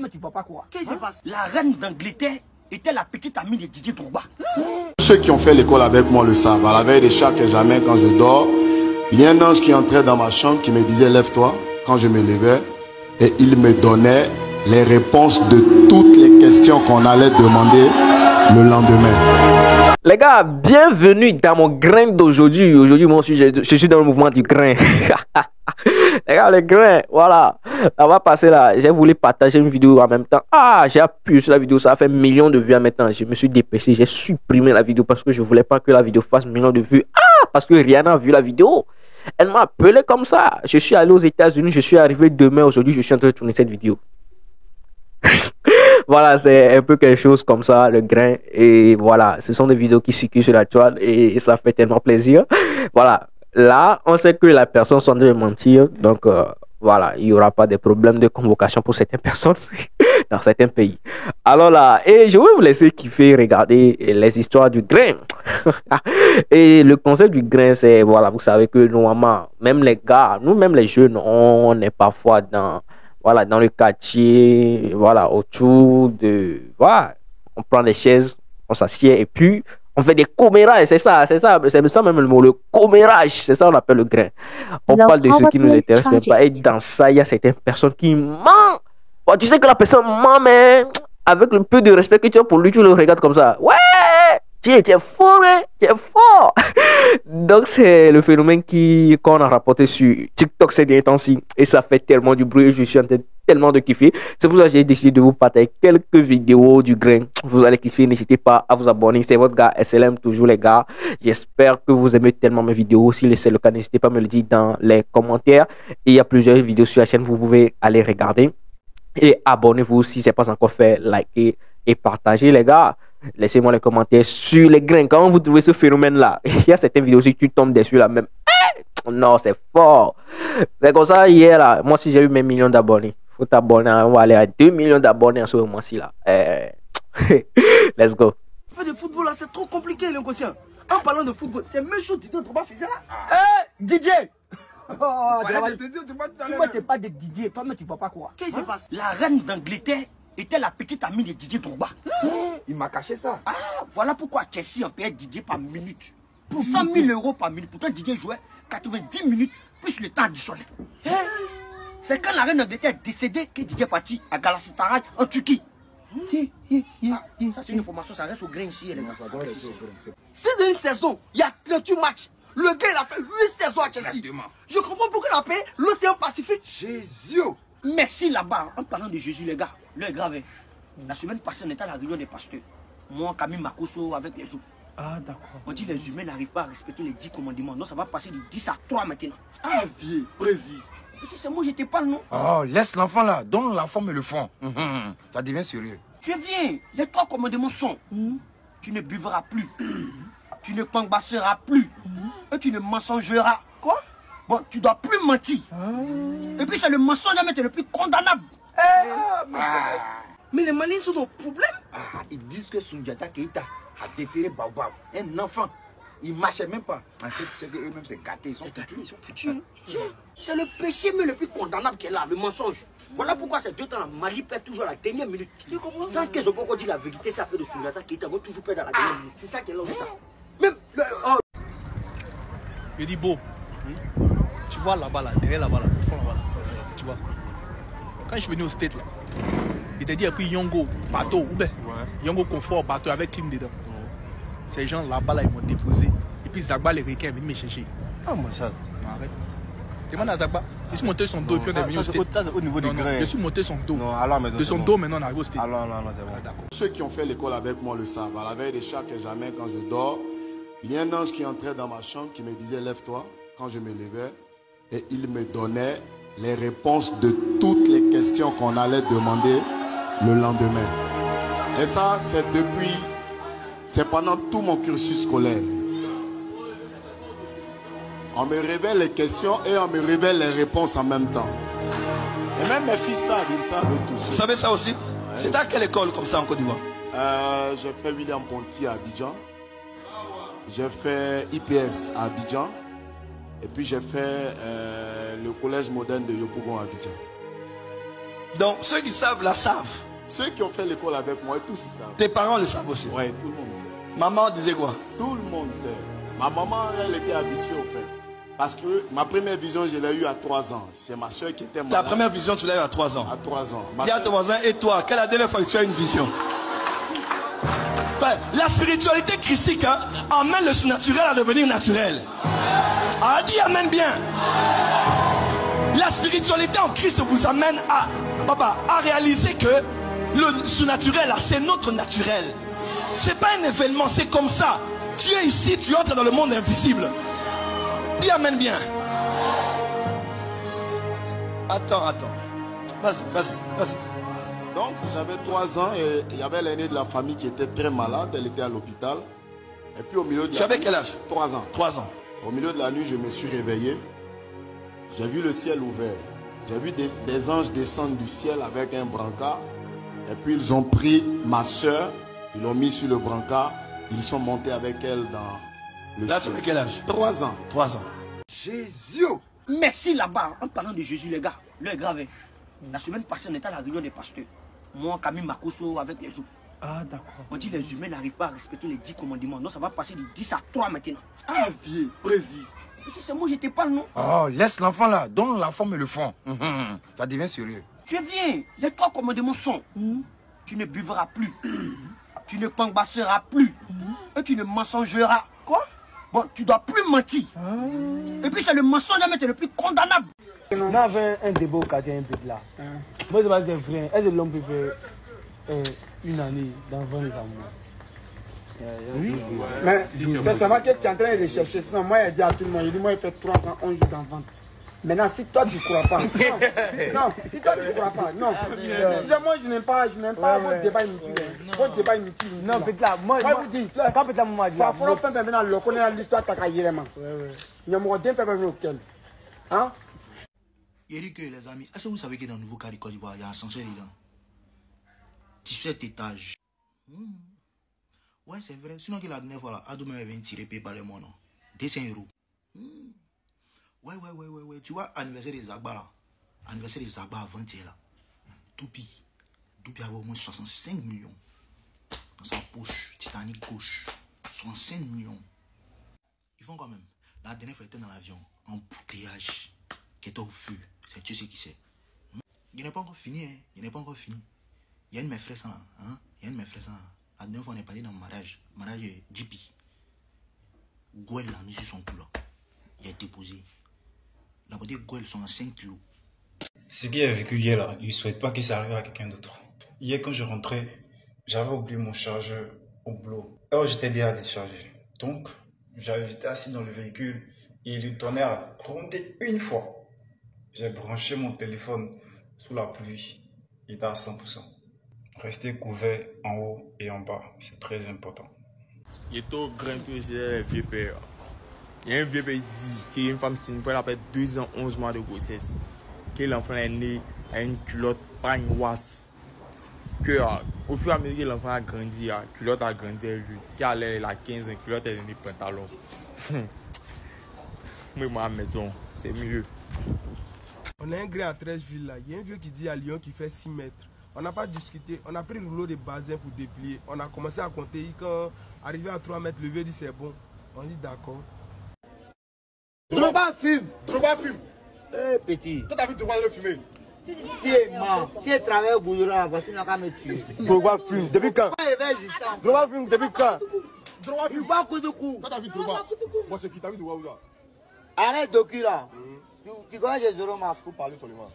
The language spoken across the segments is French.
Mais tu vas pas quoi? Qu'est-ce qui se passe? La reine d'Angleterre était la petite amie de Didier Drogba. Ceux qui ont fait l'école avec moi le savent. À la veille de chaque examen, quand je dors, il y a un ange qui entrait dans ma chambre qui me disait lève-toi quand je me levais. Et il me donnait les réponses de toutes les questions qu'on allait demander le lendemain. Les gars, bienvenue dans mon grain d'aujourd'hui. Aujourd'hui, mon sujet, je suis dans le mouvement du grain. Les gars, le grain, voilà. On va passer là. J'ai voulu partager une vidéo en même temps. Ah, j'ai appuyé sur la vidéo. Ça a fait millions de vues en même temps. Je me suis dépêché. J'ai supprimé la vidéo parce que je voulais pas que la vidéo fasse millions de vues. Ah, parce que Rihanna a vu la vidéo. Elle m'a appelé comme ça. Je suis allé aux États-Unis. Je suis arrivé demain. Aujourd'hui, je suis en train de tourner cette vidéo. Voilà, c'est un peu quelque chose comme ça, le grain. Et voilà, ce sont des vidéos qui circulent sur la toile et ça fait tellement plaisir. Voilà, là, on sait que la personne est en train de mentir. Donc, voilà, il n'y aura pas de problème de convocation pour certaines personnes dans certains pays. Alors là, et je vais vous laisser kiffer, regarder les histoires du grain. Et le concept du grain, c'est, voilà, vous savez que normalement, même les gars, nous-mêmes les jeunes, on est parfois dans... Voilà, dans le quartier, voilà, autour de... Voilà, on prend des chaises, on s'assied et puis on fait des commérages, c'est ça même le mot, le commérage, c'est ça on appelle le grain. On parle de ce qui nous intéresse même pas. Et dans ça, il y a certaines personnes qui mentent. Bon, tu sais que la personne ment, mais avec le peu de respect que tu as pour lui, tu le regardes comme ça. Ouais, tu es fort, hein, tu es fort. Donc c'est le phénomène qu'on a rapporté sur TikTok ces derniers temps-ci. Et ça fait tellement du bruit, je suis en train tellement de kiffer. C'est pour ça que j'ai décidé de vous partager quelques vidéos du grain. Vous allez kiffer, n'hésitez pas à vous abonner. C'est votre gars SLM, toujours les gars. J'espère que vous aimez tellement mes vidéos. Si c'est le cas, n'hésitez pas à me le dire dans les commentaires. Et il y a plusieurs vidéos sur la chaîne, vous pouvez aller regarder. Et abonnez-vous si ce n'est pas encore fait, likez et partagez les gars. Laissez-moi les commentaires sur les grains. Comment vous trouvez ce phénomène-là? Il y a certaines vidéos si tu tombes dessus là même. Non, c'est fort. C'est comme ça hier là. Moi, si j'ai eu mes millions d'abonnés, faut t'abonner. On va aller à 2 millions d'abonnés en ce moment-ci là. Let's go. Faire du football là, c'est trop compliqué, l'inconscient. En parlant de football, c'est même chose Didier Drogba faisait là. DJ! Oh, tu vois, t'es pas de DJ, toi, mais tu vas pas quoi? Qu'est-ce qui se passe? La reine d'Angleterre était la petite amie de Didier Drogba. Il m'a caché ça. Ah, voilà pourquoi Chelsea en payait Didier par minute. Pour 100 000 euros par minute. Pourtant, Didier jouait 90 minutes plus le temps additionnel. C'est quand la reine d'Angleterre est décédée que Didier est parti à Galatasaray en Turquie. Ça, c'est une information, ça reste au grain ici, les gars. Si dans une saison, il y a 38 matchs, le gars il a fait 8 saisons à Chelsea. Exactement. Je comprends pourquoi il a payé l'océan Pacifique. Jésus. Merci là-bas. En parlant de Jésus, les gars, le est grave. La semaine passée, on était à la réunion des pasteurs. Moi, Camille Makoso avec les autres. Ah, d'accord. On dit que les humains n'arrivent pas à respecter les 10 commandements. Non, ça va passer de 10 à 3 maintenant. Ah, vieux, précis. C'est moi, je te parle, non? Oh, laisse l'enfant là. Donne la forme et le fond. Ça devient sérieux. Tu viens. Les 3 commandements sont tu ne buvras plus. Tu ne cangbasseras plus. Et tu ne mensongeras. Quoi? Bon, tu dois plus mentir. Et puis c'est le mensonge qui est le plus condamnable. Mais les Maliens sont dans le problème. Ils disent que Sundiata Keita a déterré Baobab. Un enfant. Il ne marchait même pas. C'est qu'eux-mêmes, c'est gâté. Ils sont gâtés, ils sont foutus. C'est le péché mais le plus condamnable qu'elle a, le mensonge. Voilà pourquoi ces 2 temps, Mali perd toujours à la dernière minute. Tu comprends? Tant qu'ils n'ont pas encore dit la vérité, ça fait de Sundiata Keita, ils vont toujours perdre à la dernière minute. C'est ça qu'elle a dit. Même Je dis beau, tu vois là-bas, là, derrière là-bas, là, au fond là-bas, là, tu vois. Quand je suis venu au State, là, il t'a dit, il a pris Yongo, bateau, ou bien Yongo confort, bateau avec clim dedans. Ces gens là-bas, là, ils m'ont déposé. Et puis Zagba, les requins, est venu me chercher. Ah, moi ça. Arrête. Demande à Zagba. Je suis monté son dos et puis on est venu au State. Ça, c'est au niveau du grain. Je suis monté son dos. Non, alors, mais de son dos, maintenant, on arrive au State. Alors, non, c'est bon. D'accord. Ceux qui ont fait l'école avec moi le savent. À la veille de chaque examen, quand je dors, il y a un ange qui entrait dans ma chambre qui me disait lève-toi quand je me levais. Et il me donnait les réponses de toutes les questions qu'on allait demander le lendemain. Et ça, c'est pendant tout mon cursus scolaire. On me révèle les questions et on me révèle les réponses en même temps. Et même mes fils savent, ils savent tout ça. Vous savez ça aussi? C'est dans quelle école comme ça en Côte d'Ivoire? J'ai fait William Ponty à Abidjan. J'ai fait IPS à Abidjan. Et puis j'ai fait le collège moderne de Yopougon à Abidjan. Donc, ceux qui savent, la savent. Ceux qui ont fait l'école avec moi, tous ils savent. Tes parents le savent aussi. Ouais, tout le monde sait. Maman disait quoi? Tout le monde sait. Ma maman, elle était habituée au fait. Parce que ma première vision, je l'ai eue à 3 ans. C'est ma soeur qui était malade. Ta première vision, tu l'as eue à 3 ans. À 3 ans. Dis à ton voisin, et toi, quelle est la dernière fois que tu as une vision? La spiritualité christique emmène le surnaturel à devenir naturel. Ah, dis amen bien. La spiritualité en Christ vous amène à réaliser que le surnaturel, c'est notre naturel. C'est pas un événement, c'est comme ça. Tu es ici, tu entres dans le monde invisible. Dis amen bien. Attends. Vas-y. Donc, j'avais 3 ans et il y avait l'aînée de la famille qui était très malade. Elle était à l'hôpital. Et puis au milieu de la nuit... Tu avais quel âge? 3 ans. 3 ans. Au milieu de la nuit, je me suis réveillé. J'ai vu le ciel ouvert. J'ai vu des anges descendre du ciel avec un brancard. Et puis ils ont pris ma soeur, ils l'ont mis sur le brancard. Ils sont montés avec elle dans le Là, ciel. tu avais quel âge? 3 ans. 3 ans. Jésus. Merci là-bas. En parlant de Jésus, les gars, l'heure est grave. La semaine passée, on était à la réunion des pasteurs. Moi, Camille Makoso avec les autres. Ah, d'accord. On dit les humains n'arrivent pas à respecter les 10 commandements. Non, ça va passer de 10 à 3 maintenant. Ah, vieux, précis. C'est moi, je te parle, non? Oh, laisse l'enfant là. Donne la forme et le fond. Ça devient sérieux. Tu viens. Les 3 commandements sont tu ne buvras plus. Tu ne pangabasseras plus. Et tu ne mensogeras. Quoi? Bon, tu dois plus mentir. Et puis c'est le mensonge le plus condamnable. On avait un débat au quartier un peu là. Moi, je pense que c'est vrai. Est-ce que l'homme peut faire une année d'enfant les amours? Oui. Mais c'est ça que tu es en train de rechercher. Sinon, moi, il dit à tout le monde, il dit, moi, il fait 311 jours d'en vente. Maintenant, si toi, tu ne crois pas. Non, si toi, tu ne crois pas. Non. Moi, je n'aime pas votre débat inutile. Votre débat inutile. Non, peut-être là, moi, je vous dis, quand peut-être moi, je dis, faut faire maintenant le connaître l'histoire de ta carrière. Il y a mon bien fait même auquel. Hein? Il dit que les amis, est-ce que vous savez que dans le nouveau cas de Côte d'Ivoire, il y a un ascenseur dedans? 17 étages. Ouais, c'est vrai. Sinon, que la dernière fois, là, Adou m'avait tiré par les mots, non? 200 €. Ouais. Tu vois, anniversaire des Zagba, là. Anniversaire des Zagba avant-hier, là. Doupi avait au moins 65 millions. Dans sa poche, Titanic gauche. 65 millions. Ils font quand même. La dernière fois, il était dans l'avion, en bouteillage, qui était au feu. C'est tu sais qui c'est. Il n'est pas encore fini, hein. Il n'est pas encore fini. Il y a une de mes frères, ça, hein. Il y a une de mes frères, ça. La dernière fois, on est parti dans le mariage. Mariage JP. Gouel l'a mis sur son cou, là. Il a déposé. La beauté Gouel sont à 5 kilos. Ce qui est vécu hier, là, il ne souhaite pas que ça arrive à quelqu'un d'autre. Hier, quand je rentrais, j'avais oublié mon chargeur au boulot. Alors, j'étais déjà déchargé. Donc, j'étais assis dans le véhicule et le tonnerre a grondé une fois. J'ai branché mon téléphone sous la pluie. Il était à 100%. Rester couvert en haut et en bas, c'est très important. Il est tout grand, tout un vieux père. Il y a un vieux père qui dit qu'il y a une femme, c'est une fois, elle a fait 2 ans, 11 mois de grossesse. Que l'enfant est né à une culotte, pas une ouasse. Que au fur et à mesure que l'enfant a grandi, la culotte a grandi, qu'elle a 15 ans, culotte est devenue pantalon. Moi, à la maison, c'est mieux. On a un grain à 13 villes là. Il y a un vieux qui dit à Lyon qui fait 6 mètres. On n'a pas discuté, on a pris le rouleau de bazin pour déplier. On a commencé à compter. Quand arrivé à 3 mètres, le vieux dit c'est bon. On dit d'accord. Drogba fume. Eh petit. Toi, t'as vu Drogba fumer? Si elle ment, si elle travaille au Goudron, voici n'a qu'à me tuer. Drogba fume. Depuis quand? Drogba fume depuis quand? Drogba fume. Pas coup de cou. Toi, t'as vu Drogba? Moi, c'est qui? T'as vu Drogba où là? Arrête Doki là. Tu connais Jésus ma. Pour parler seulement.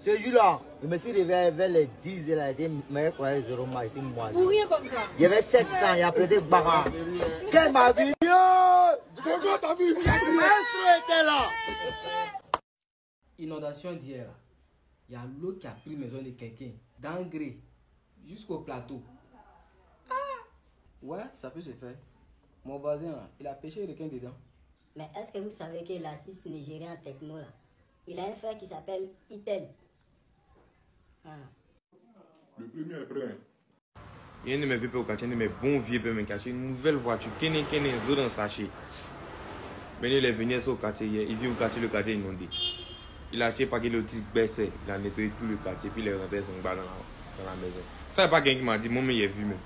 Ce jour-là, je me suis réveillé vers les 10 et là, il m'a croyé Zoroma ici, moi. Pour rien comme ça. Il y avait 700, il a prêté Bara. Quelle ma vie? Drogba, t'as vu? Maestro était là. Inondation d'hier, il y a l'eau qui a pris la maison de quelqu'un, d'engrais, jusqu'au plateau. Ouais, ça peut se faire. Mon voisin, il a pêché le requin dedans. Mais est-ce que vous savez que l'artiste nigérien techno, là, il a un frère qui s'appelle Itel? Le premier est prêt. Il y a un de mes vieux pères au quartier, un de mes bons vieux pères au quartier, une nouvelle voiture, Kene, zo dans sachet. Mais il est venu au quartier hier, il vit au quartier, le quartier inondé. Il a acheté paquet de petits baissés. Il a nettoyé tout le quartier. Puis il est rentré son bas dans la maison. Ça, c'est pas quelqu'un qui m'a dit, mon mec est vu même.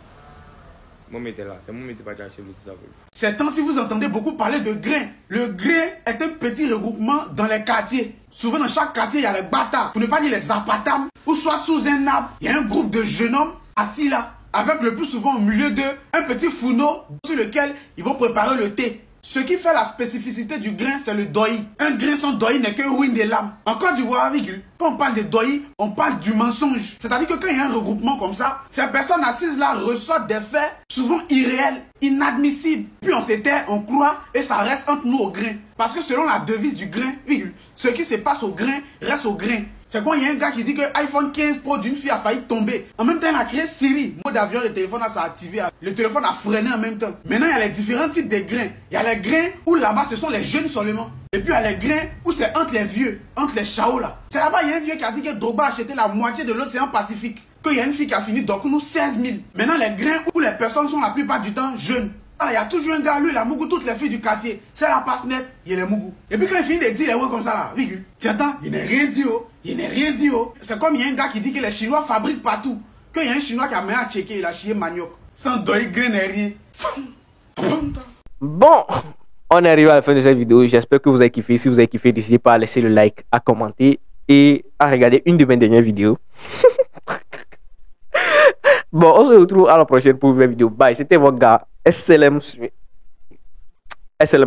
Mon mec était là. C'est mon mec qui va acheter le petit savon. Ces temps-ci, vous entendez beaucoup parler de grain. Le grain est un petit regroupement dans les quartiers. Souvent, dans chaque quartier, il y a les bâtards, pour ne pas dire les zapatam, ou soit sous un arbre, il y a un groupe de jeunes hommes assis là, avec le plus souvent au milieu d'eux, un petit fourneau sur lequel ils vont préparer le thé. Ce qui fait la spécificité du grain, c'est le doi. Un grain sans doi n'est que ruine des lames. En Côte d'Ivoire, quand on parle de doi, on parle du mensonge. C'est-à-dire que quand il y a un regroupement comme ça, ces personnes assises là ressortent des faits souvent irréels, inadmissibles. Puis on s'éteint, on croit et ça reste entre nous au grain. Parce que selon la devise du grain, ce qui se passe au grain reste au grain. C'est quand il y a un gars qui dit que iPhone 15 Pro d'une fille a failli tomber. En même temps, il a créé Siri. Mode d'avion, le téléphone s'est activé. Le téléphone a freiné en même temps. Maintenant, il y a les différents types de grains. Il y a les grains où là-bas, ce sont les jeunes seulement. Et puis, il y a les grains où c'est entre les vieux, entre les chaos là. C'est là-bas, il y a un vieux qui a dit que Drogba a acheté la moitié de l'océan Pacifique. Qu'il y a une fille qui a fini donc nous 16 000. Maintenant, les grains où les personnes sont la plupart du temps jeunes. Il y a toujours un gars, lui, il a mougou toutes les filles du quartier. C'est la passe net, il est mougou. Et puis quand il finit de dire les ouais comme ça là, virgule, tu entends, il n'est rien dit oh, il n'est rien dit oh. C'est comme il y a un gars qui dit que les Chinois fabriquent partout. Qu'il y a un Chinois qui a même à checker, il a chié manioc. Sans doi, grain et rien. Bon, on est arrivé à la fin de cette vidéo. J'espère que vous avez kiffé. Si vous avez kiffé, n'hésitez pas à laisser le like, à commenter et à regarder une de mes dernières vidéos. Bon, on se retrouve à la prochaine pour une nouvelle vidéo. Bye, c'était votre gars SLM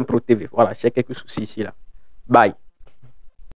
Pro TV. Voilà, j'ai quelques soucis ici là. Bye.